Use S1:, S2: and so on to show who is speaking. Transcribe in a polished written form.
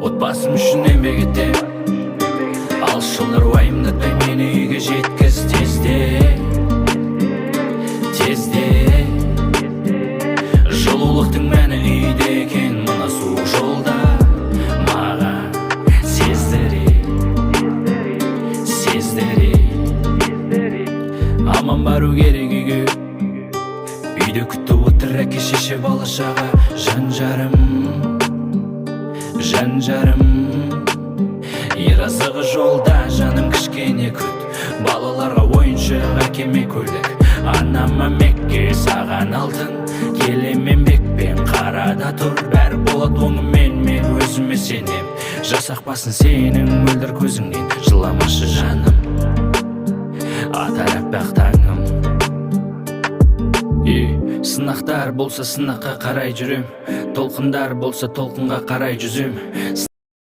S1: отбасым үшін еңбек етем. Алыс жолдар уайымдатпай мені үйге жеткіз тезде. Жылулықтың мәні үйде екен, мына суық жолда маған сездіре. Аман бару керек үйге, үйде күтіп отыр әке шеше бала шаға. Жан жарым еразығы жолда, жаным кішкене күт. Балаларға ойыншық, әкеме көлік, анама мекке, саған алтын. Келемен бекпен қарада тұр, бәрі болады онымен, мен өзіме сенем. Жасақпасын сенің мөлдір көзіңнен, жыламашы жаным, атар аппақ таңым. Сынақтар болса сынаққа қарай жүрем, толқындар болса толқынға қарай жүзем.